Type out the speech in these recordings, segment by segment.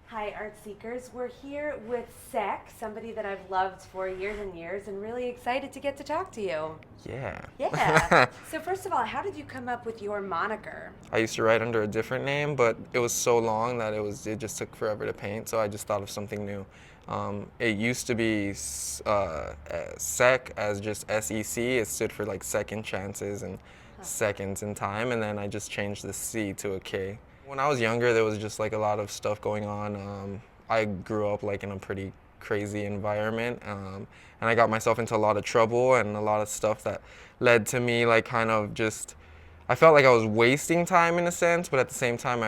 Hi, Art Seekers. We're here with SEK, somebody that I've loved for years and years, and really excited to get to talk to you. Yeah. Yeah. So, first of all, how did you come up with your moniker? I used to write under a different name, but it was so long that it just took forever to paint. So I just thought of something new. It used to be SEK as just SEC. It stood for like second chances and seconds in time, and then I just changed the C to a K. When I was younger, there was just like a lot of stuff going on. I grew up like in a pretty crazy environment, and I got myself into a lot of trouble and a lot of stuff that led to me like kind of just I felt like I was wasting time in a sense, but at the same time,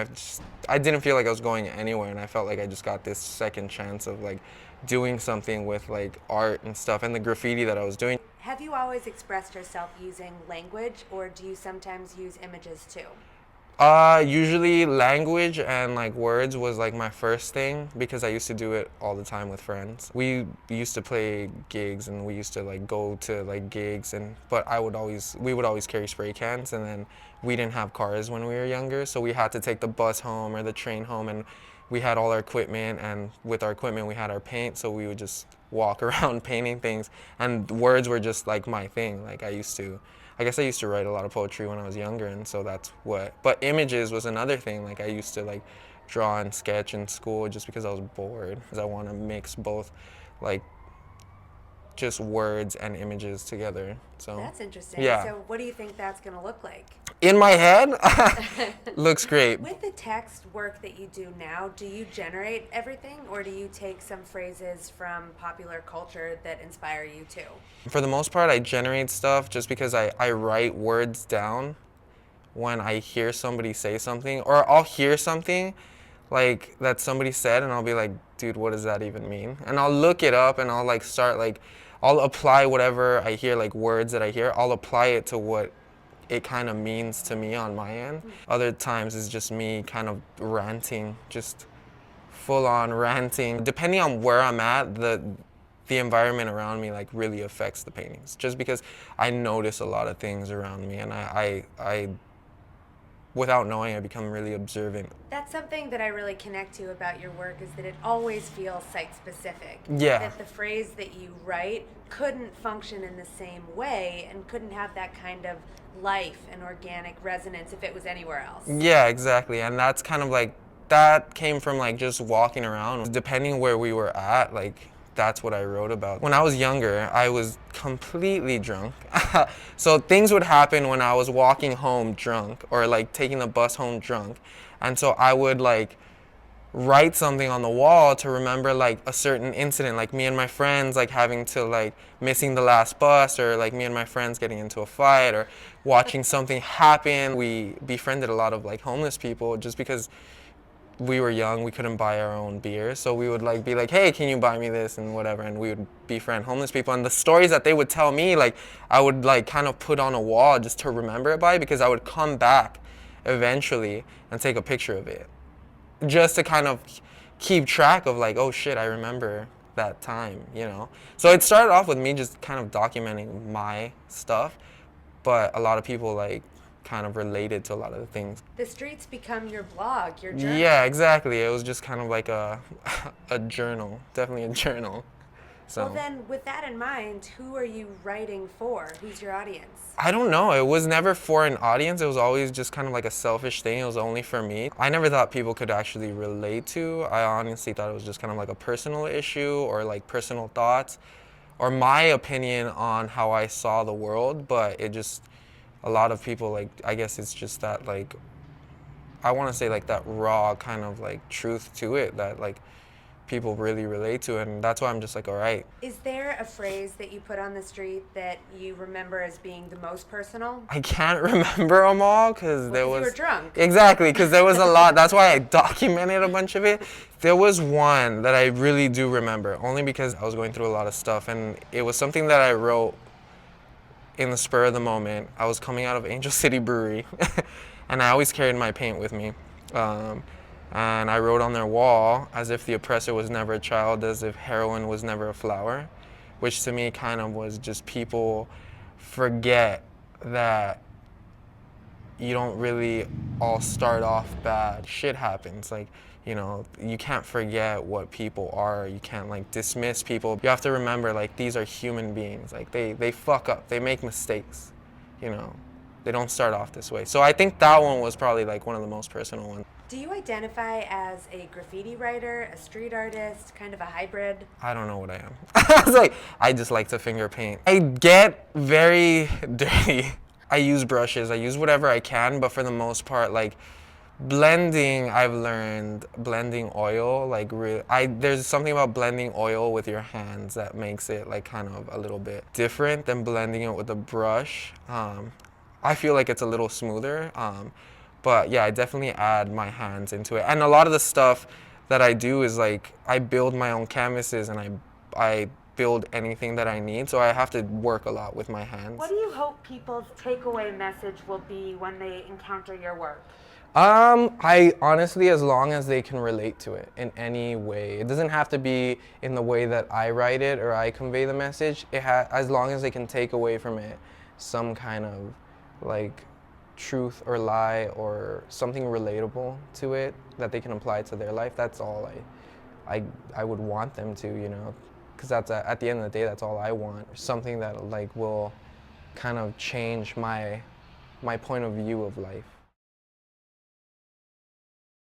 I didn't feel like I was going anywhere, and I felt like I just got this second chance of like doing something with like art and stuff and the graffiti that I was doing. Have you always expressed yourself using language, or do you sometimes use images too? Usually language and like words was like my first thing because I used to do it all the time with friends. We used to play gigs and we used to like go to like gigs and but we would always carry spray cans, and then we didn't have cars when we were younger, so we had to take the bus home or the train home, and we had all our equipment, and with our equipment we had our paint, so we would just walk around painting things, and words were just like my thing. I guess I used to write a lot of poetry when I was younger, and so that's what. But images was another thing. Like I used to like draw and sketch in school just because I was bored. Because I want to mix both, like just words and images together. So That's interesting. yeah, So, what do you think that's going to look like? in my head, looks great. With the text work that you do now, do you generate everything, or do you take some phrases from popular culture that inspire you too? For the most part, I generate stuff just because I write words down when I hear somebody say something, or I'll hear something like that somebody said, and I'll be like, dude, what does that even mean? And I'll look it up, and I'll like start like, I'll apply whatever I hear, like words that I hear, I'll apply it to what it kind of means to me on my end. Other times it's just me kind of ranting, just full on ranting. Depending on where I'm at, the environment around me like really affects the paintings. Just because I notice a lot of things around me, and I without knowing, I become really observant. That's something that I really connect to about your work is that it always feels site specific. Yeah. That the phrase that you write couldn't function in the same way and couldn't have that kind of life and organic resonance if it was anywhere else. Yeah, exactly. And that's kind of like, that came from like just walking around. Depending where we were at, like that's what I wrote about. When I was younger, I was completely drunk. So things would happen when I was walking home drunk or like taking the bus home drunk. And so I would like write something on the wall to remember like a certain incident, like me and my friends like having to like missing the last bus, or like me and my friends getting into a fight, or watching something happen. We befriended a lot of like homeless people just because we were young, we couldn't buy our own beer, so we would like be like, hey, can you buy me this and whatever, and we would befriend homeless people, and the stories that they would tell me, like I would like kind of put on a wall just to remember it by, because I would come back eventually and take a picture of it just to kind of keep track of like, oh shit, I remember that time. So it started off with me just kind of documenting my stuff, but a lot of people like kind of related to a lot of the things. The streets become your blog, your journal. Yeah, exactly. It was just kind of like a a journal, definitely a journal. So Well, then, with that in mind, who are you writing for? Who's your audience? I don't know. It was never for an audience. It was always just kind of like a selfish thing. It was only for me. I never thought people could actually relate to. I honestly thought it was just kind of like a personal issue, or like personal thoughts, or my opinion on how I saw the world. But it just, a lot of people, like, I guess it's just that, like, I want to say like that raw kind of like truth to it that like people really relate to, and that's why I'm just like, all right. Is there a phrase that you put on the street that you remember as being the most personal? I can't remember them all because there Well, 'cause was. you were drunk. Exactly, because there was a lot. That's why I documented a bunch of it. There was one that I really do remember, only because I was going through a lot of stuff, and it was something that I wrote in the spur of the moment. I was coming out of Angel City Brewery, and I always carried my paint with me. Um, and I wrote on their wall, as if the oppressor was never a child, as if heroin was never a flower, which to me kind of was just people forget that you don't really all start off bad. Shit happens. Like, you know, you can't forget what people are. You can't like dismiss people. You have to remember like these are human beings. Like they fuck up. They make mistakes. You know, they don't start off this way. So I think that one was probably like one of the most personal ones. Do you identify as a graffiti writer, a street artist, kind of a hybrid? I don't know what I am. I was like, I just like to finger paint. I get very dirty. I use brushes, I use whatever I can, but for the most part, like blending, I've learned blending oil, like there's something about blending oil with your hands that makes it like kind of a little bit different than blending it with a brush. I feel like it's a little smoother. But yeah, I definitely add my hands into it. And a lot of the stuff that I do is like, I build my own canvases and I build anything that I need. So I have to work a lot with my hands. What do you hope people's takeaway message will be when they encounter your work? I honestly, as long as they can relate to it in any way. It doesn't have to be in the way that I write it or I convey the message. As long as they can take away from it some kind of like truth or lie or something relatable to it that they can apply to their life, that's all I would want them to, you know, because that's at the end of the day, that's all I want. Something that like will kind of change my point of view of life.